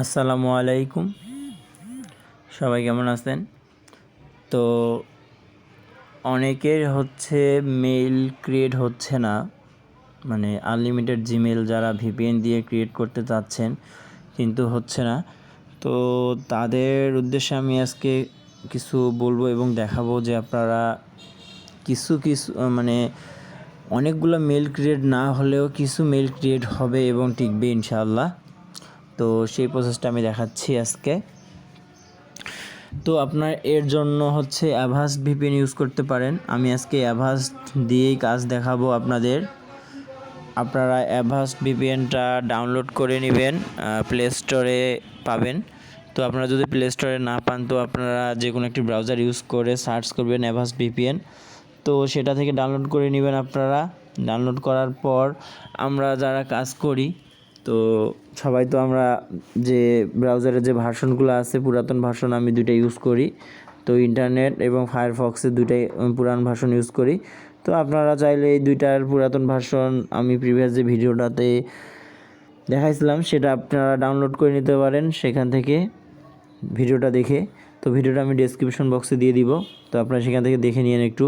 আসসালামু আলাইকুম, সবাই কেমন আছেন? তো অনেকের মেইল ক্রিয়েট হচ্ছে না, মানে আনলিমিটেড জিমেল যারা ভিপিএন দিয়ে ক্রিয়েট করতে চাচ্ছেন কিন্তু হচ্ছে না। তো তাদের উদ্দেশ্যে আমি আজকে কিছু বলবো এবং দেখাবো যে আপনারা কিছু মানে অনেকগুলো মেইল ক্রিয়েট না হলেও কিছু মেইল ক্রিয়েট হবে এবং টিকবে ইনশাআল্লাহ। তো সেই প্রসেসটা আমি দেখাচ্ছি আজকে। তো আপনার এর জন্য অ্যাভাস্ট ভিপিএন ইউজ করতে পারেন। আমি আজকে অ্যাভাস্ট দিয়েই কাজ দেখাবো আপনাদের। আপনারা অ্যাভাস্ট ভিপিএনটা ডাউনলোড করে নেবেন, প্লে স্টোরে পাবেন। তো আপনারা যদি প্লে স্টোরে না পান তো আপনারা যে কোনো একটি ব্রাউজার ইউজ করে সার্চ করবেন অ্যাভাস্ট ভিপিএন। তো সেটা থেকে ডাউনলোড করে নেবেন আপনারা। ডাউনলোড করার পর আমরা যারা কাজ করি তো সবাই তো আমরা যে ব্রাউজারের যে ভার্সনগুলো আছে পুরাতন ভার্সন আমি দুইটা ইউজ করি। তো ইন্টারনেট এবং ফায়ারফক্সের দুইটাই পুরান ভার্সন ইউজ করি। তো আপনারা চাইলে এই দুইটার পুরাতন ভার্সন আমি প্রিভিয়াস যে ভিডিওটাতে দেখাইছিলাম সেটা আপনারা ডাউনলোড করে নিতে পারেন সেখান থেকে ভিডিওটা দেখে। তো ভিডিওটা আমি ডেসক্রিপশন বক্সে দিয়ে দিব, তো আপনারা সেখান থেকে দেখে নিন একটু।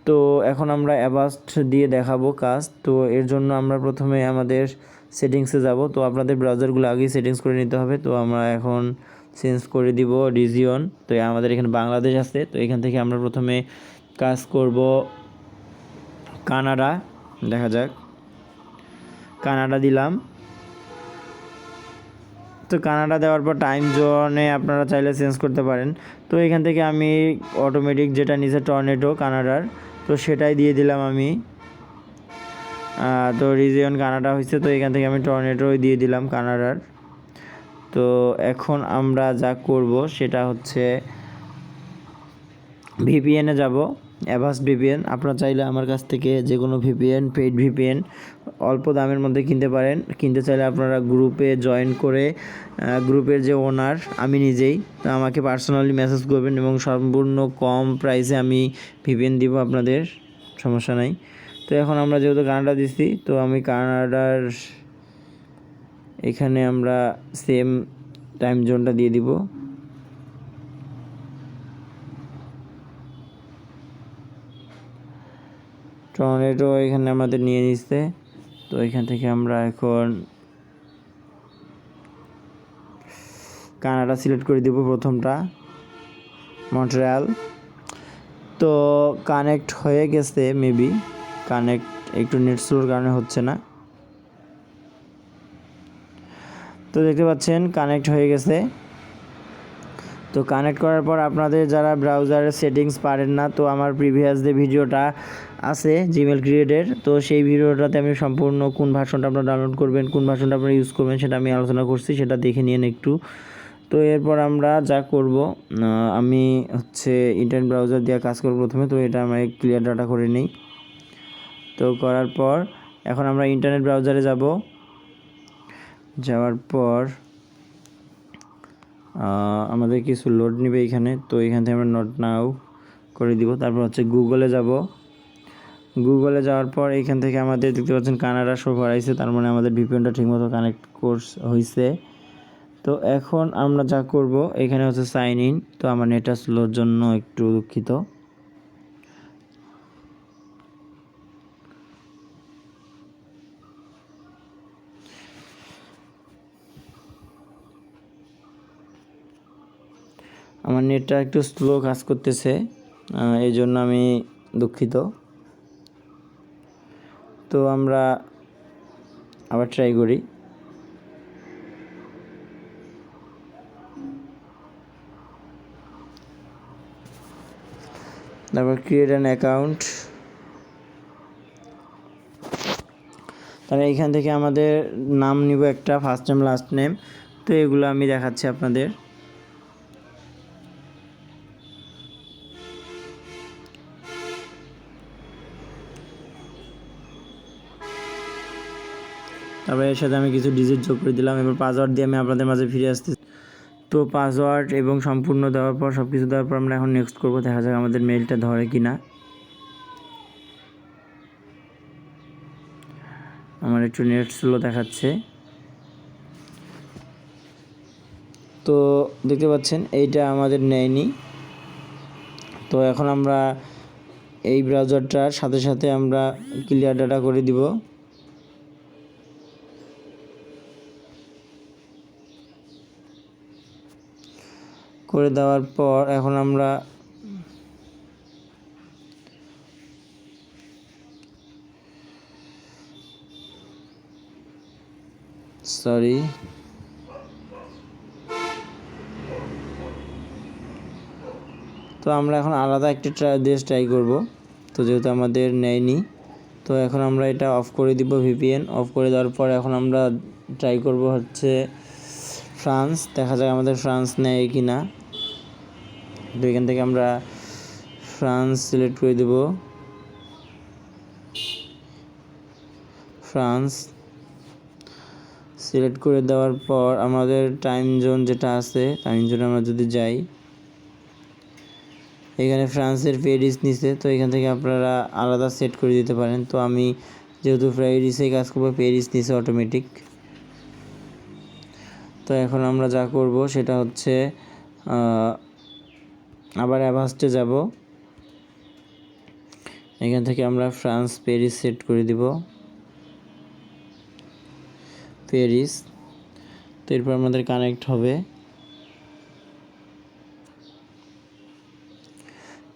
তো এখন আমরা অ্যাভাস্ট দিয়ে দেখাবো কাজ। তো এর জন্য আমরা প্রথমে আমাদের সেটিংসে যাব। তো আপনাদের ব্রাউজারগুলো আগেই সেটিংস করে নিতে হবে। তো আমরা এখন চেঞ্জ করে দিব রিজিয়ন। তো আমাদের এখানে বাংলাদেশ আছে, তো এখান থেকে আমরা প্রথমে কাজ করব কানাডা। দেখা যাক, কানাডা দিলাম। তো কানাডা দেওয়ার পর টাইম জোনে আপনারা চাইলে চেঞ্জ করতে পারেন। তো এখান থেকে আমি অটোমেটিক যেটা নিচে টর্নেডো কানাডার, তো সেটাই দিয়ে দিলাম আমি। তো রিজিয়ন কানাডা হয়েছে, তো এখান থেকে আমি টর্নেডোই দিয়ে দিলাম কানাডার। তো এখন আমরা যা করব সেটা ভিপিএনে যাব, অ্যাভাস্ট ভিপিএন। আপনারা চাইলে আমার কাছ থেকে যে কোনো ভিপিএন, পেইড ভিপিএন অল্প দামের মধ্যে কিনতে পারেন। কিনতে চাইলে আপনারা গ্রুপে জয়েন করে গ্রুপের যে ওনার আমি নিজেই, তো আমাকে পার্সোনালি মেসেজ করবেন এবং সম্পূর্ণ কম প্রাইসে আমি ভিপিএন দিব আপনাদের, সমস্যা নাই। তো এখন আমরা যেহেতু কানাডা দিছি, তো আমি কানাডার এখানে আমরা সেম টাইম জোনটা দিয়ে দিব। টর্নেডো এখানে আমাদের নিয়ে নিচ্ছে। তো এখান থেকে আমরা এখন কানাডা সিলেক্ট করে দিব প্রথমটা, মন্ট্রিয়াল। তো কানেক্ট হয়ে গেছে, মেবি কানেক্ট একটু নেট স্লোর কারণে হচ্ছে না। তো দেখতে পাচ্ছেন কানেক্ট হয়ে গেছে। তো কানেক্ট করার পর আপনাদের যারা ব্রাউজারের সেটিংস পারেন না, তো আমার প্রিভিয়াস যে ভিডিওটা আছে জিমেল ক্রিয়েটের, তো সেই ভিডিওটাতে আমি সম্পূর্ণ কোন ভার্সনটা আপনারা ডাউনলোড করবেন, কোন ভার্সনটা আপনারা ইউজ করবেন সেটা আমি আলোচনা করছি, সেটা দেখে নিন একটু। তো এরপর আমরা যা করব, আমি ইন্টারনেট ব্রাউজার দিয়ে কাজ করব প্রথমে। তো এটা আমি ক্লিয়ার ডাটা করে নিই। তো করার পর এখন আমরা ইন্টারনেট ব্রাউজারে যাব। যাওয়ার পর আমাদের কিছু লোড নেবে এখানে। তো এখান থেকে আমরা নট নাও করে দিব। তারপর গুগলে যাব। গুগলে যাওয়ার পর এখান থেকে আমাদের দেখতে পাচ্ছেন কানাডা শো করাইছে, তার মানে আমাদের ভিপিএনটা ঠিকমতো কানেক্ট হয়েছে। তো এখন আমরা যা করব, এখানে সাইন ইন। তো আমার নেটটা স্লোর জন্য একটু দুঃখিত। আমার নেটটা একটু স্লো কাজ করতেছে, এই জন্য আমি দুঃখিত। তো আমরা আবার ট্রাই করি। তারপর ক্রিয়েট অ্যান অ্যাকাউন্ট। তাহলে এইখান থেকে আমাদের নাম নিব একটা, ফার্স্ট নেম লাস্ট নেম। তো এগুলো আমি দেখাচ্ছি আপনাদের। তারপরে এর সাথে আমি কিছু ডিজিট যোগ করে দিলাম। এবার পাসওয়ার্ড দিয়ে আমি আপনাদের মাঝে ফিরে আসতে। তো পাসওয়ার্ড এবং সম্পূর্ণ দেওয়ার পর সব কিছু দেওয়ার পর আমরা এখন নেক্সট করবো। দেখা যাক আমাদের মেইলটা ধরে কি না। আমার একটু নেট স্লো দেখাচ্ছে। তো দেখতে পাচ্ছেন এইটা আমাদের নেয়নি। তো এখন আমরা এই ব্রাউজারটার সাথে সাথে আমরা ক্লিয়ার ডাটা করে দিব। করে দেওয়ার পর এখন আমরা তো আমরা এখন আলাদা একটি দেশ ট্রাই করব। তো যেহেতু আমাদের নেয়নি, তো এখন আমরা এটা অফ করে দিব, ভিপিএন অফ করে দেওয়ার পর এখন আমরা ট্রাই করব হচ্ছে ফ্রান্স। দেখা যাক আমাদের ফ্রান্স নেয় কি না। তো এখান থেকে আমরা ফ্রান্স সিলেক্ট করে দেব। ফ্রান্স সিলেক্ট করে দেওয়ার পর আমাদের টাইম জোন যেটা আছে, টাইম জোনে আমরা যদি যাই, এখানে ফ্রান্সের প্যারিস নিচে। তো এখান থেকে আপনারা আলাদা সেট করে দিতে পারেন। তো আমি যেহেতু প্যারিসে কাজ করবো, প্যারিস নিচে অটোমেটিক। তো এখন আমরা যা করব সেটা হচ্ছে আবার অ্যাভাস্টে যাব। এখান থেকে আমরা ফ্রান্স প্যারিস সেট করে দিব, প্যারিস। তো এরপর আমাদের কানেক্ট হবে।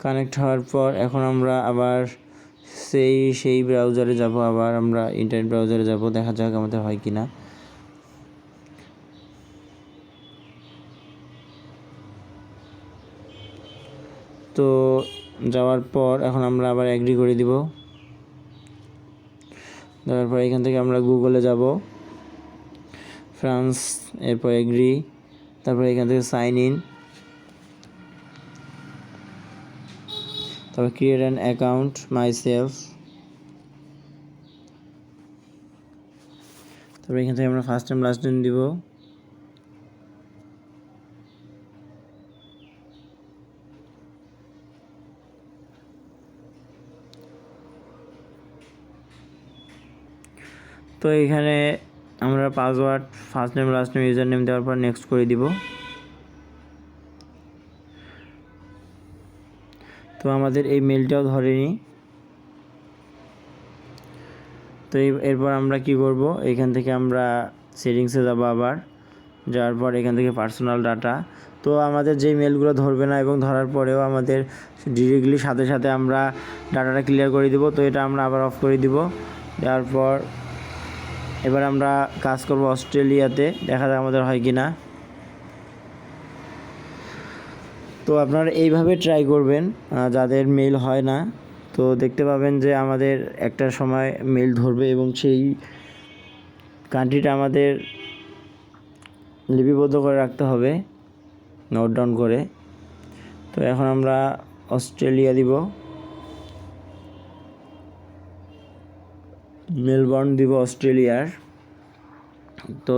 কানেক্ট হওয়ার পর এখন আমরা আবার সেই ব্রাউজারে যাব, আবার আমরা ইন্টারনেট ব্রাউজারে যাব, দেখা যাক আমাদের হয় কি না। তো যাওয়ার পর এখন আমরা আবার অ্যাগ্রি করে দিব। দেওয়ার পর এখান থেকে আমরা গুগলে যাব, ফ্রান্স, এরপর এগ্রি, তারপর এখান থেকে সাইন ইন, তারপর create an account my self. তারপর এখান থেকে আমরা ফার্স্ট টাইম লাস্ট নেম দিব। তো এখানে আমরা password, first name, last name, user name দেওয়ার পর নেক্সট করে দিব। তো আমাদের এই মেলটাও ধরেনি। তো এরপর আমরা কি করব, এখান থেকে আমরা সেটিংসে যাব, আবার যাওয়ার পর এখান থেকে পার্সোনাল ডাটা। তো আমাদের যেই মেলগুলো ধরবে না এবং ধরার পরেও আমাদের ডিরেক্টলি সাথে সাথে আমরা ডাটাটা ক্লিয়ার করে দিব। তো এটা আমরা আবার অফ করে দিব। দেওয়ার পর এবার আমরা কাজ করব অস্ট্রেলিয়াতে, দেখা যাক আমাদের হয় কি না। তো আপনারা এইভাবে ট্রাই করবেন যাদের মেল হয় না। তো দেখতে পাবেন যে আমাদের একটা সময় মেল ধরবে এবং সেই কান্ট্রিটা আমাদের লিপিবদ্ধ করে রাখতে হবে, নোট ডাউন করে। তো এখন আমরা অস্ট্রেলিয়া দিব, মেলবোর্ন দিব অস্ট্রেলিয়ার। তো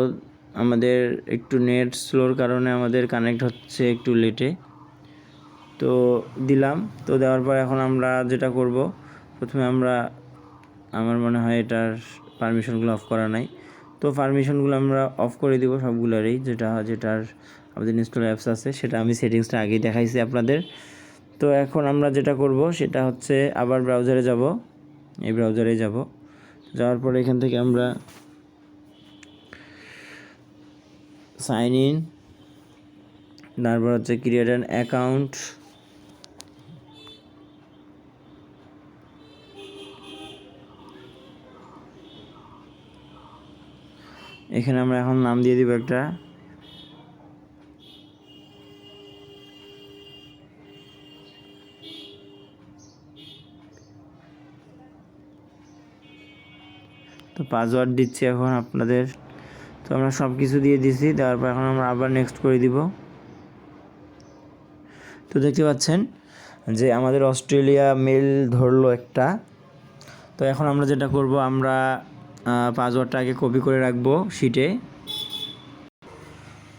আমাদের একটু নেট স্লোর কারণে আমাদের কানেক্ট হচ্ছে একটু লেটে। তো দিলাম। তো দেওয়ার পর এখন আমরা যেটা করব, প্রথমে আমার মনে হয় এটার পারমিশনগুলো অফ করা নাই। তো পারমিশনগুলো আমরা অফ করে দিব সবগুলোরই, যেটার আমাদের ইনস্টল অ্যাপস আছে, সেটা আমি সেটিংসটা আগেই দেখাইছি আপনাদের। তো এখন আমরা যেটা করব সেটা হচ্ছে আবার ব্রাউজারে যাব, এই ব্রাউজারেই যাব। যাওয়ার পরে এখান থেকে আমরা সাইন ইন, তারপর হচ্ছে ক্রিয়েট অ্যান অ্যাকাউন্ট, এখানে আমরা এখন নাম দিয়ে দিব একটা। তো পাসওয়ার্ড দিচ্ছি এখন আপনাদের। তো আমরা সব কিছু দিয়ে দিছি, দেওয়ার পর এখন আমরা আবার নেক্সট করে দিব। তো দেখতে পাচ্ছেন যে আমাদের অস্ট্রেলিয়া মেল ধরলো একটা। তো এখন আমরা যেটা করব, আমরা পাসওয়ার্ডটা আগে কপি করে রাখবো শিটে।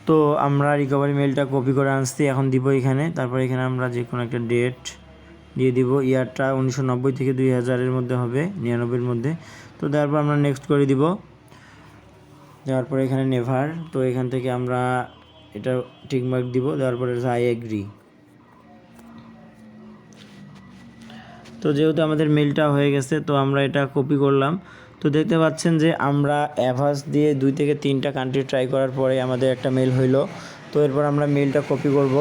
তো আমরা রিকভারি মেলটা কপি করে আনছি, এখন দিব এখানে। তারপর এখানে আমরা যে কোনো একটা ডেট দিয়ে দিব, ইয়ারটা 1990 থেকে 2000-এর মধ্যে হবে, 99-এর মধ্যে। তো দেওয়ার পর আমরা নেক্সট করে দিব। দেওয়ার পর এখানে নেভার। তো এখান থেকে আমরা এটা টিকমার্ক দিব, দেওয়ার পরে আই এগ্রি। তো যেহেতু আমাদের মেলটা হয়ে গেছে, তো আমরা এটা কপি করলাম। তো দেখতে পাচ্ছেন যে আমরা অ্যাভাস দিয়ে 2 থেকে 3টা কান্ট্রি ট্রাই করার পরে আমাদের একটা মেল হইলো। তো এরপর আমরা মেলটা কপি করব।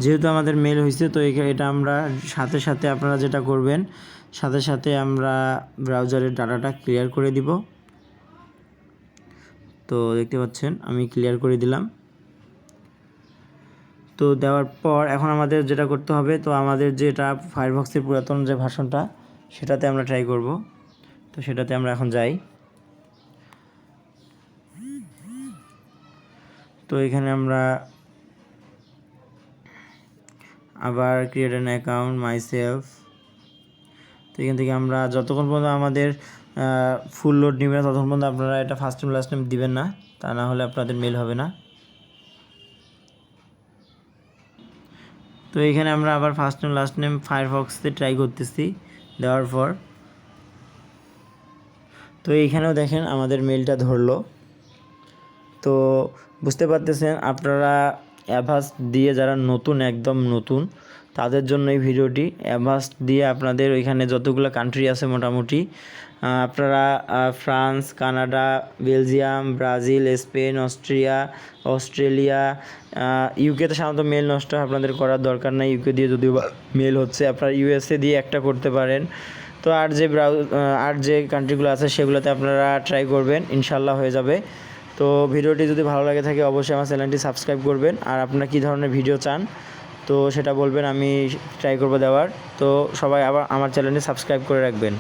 যেহেতু আমাদের মেল হয়েছে, তো এটা আমরা সাথে সাথে আপনারা যেটা করবেন, সাথে সাথে আমরা ব্রাউজারের ডাটাটা ক্লিয়ার করে দিব। তো দেখতে পাচ্ছেন আমি ক্লিয়ার করে দিলাম। তো দেওয়ার পর এখন আমাদের যেটা করতে হবে, তো আমাদের যেটা ফায়ারফক্সের পুরাতন যে ভার্সনটা, সেটাতে আমরা ট্রাই করব। তো সেটাতে আমরা এখন যাই। তো এখানে আমরা আবার ক্রিয়েট অ্যান অ্যাকাউন্ট মাইসেলফ। তো এখান থেকে আমরা যতক্ষণ পর্যন্ত আমাদের ফুল লোড নেবে না, ততক্ষণ পর্যন্ত আপনারা এটা ফার্স্ট নেম লাস্ট নেম দিবেন না, তা না হলে আপনাদের মেল হবে না। তো এখানে আমরা আবার ফার্স্ট নেম লাস্ট নেম ফায়ারফক্সে ট্রাই করতেছি, দেওয়ার পর তো এইখানেও দেখেন আমাদের মেলটা ধরলো। তো বুঝতে পারতেছেন আপনারা অ্যাভাস দিয়ে যারা নতুন, একদম নতুন, তাদের জন্য এই ভিডিওটি। অ্যাভাস দিয়ে আপনাদের ওইখানে যতগুলো কান্ট্রি আছে মোটামুটি আপনারা France, Canada, Belgium, Brazil, Spain, Australia, ইউকেতে সাধারণত মেল নষ্ট আপনাদের করার দরকার নাই। ইউকে দিয়ে যদিও মেল হচ্ছে, আপনারা ইউএসএ দিয়ে একটা করতে পারেন। তো আর যে কান্ট্রিগুলো আছে সেগুলোতে আপনারা ট্রাই করবেন, ইনশাল্লাহ হয়ে যাবে। তো ভিডিওটি যদি ভালো লাগে থাকে অবশ্যই আমার চ্যানেলটি সাবস্ক্রাইব করবেন। আর আপনারা কী ধরনের ভিডিও চান তো সেটা বলবেন, আমি ট্রাই করব দেওয়ার। তো সবাই আবার আমার চ্যানেলটি সাবস্ক্রাইব করে রাখবেন।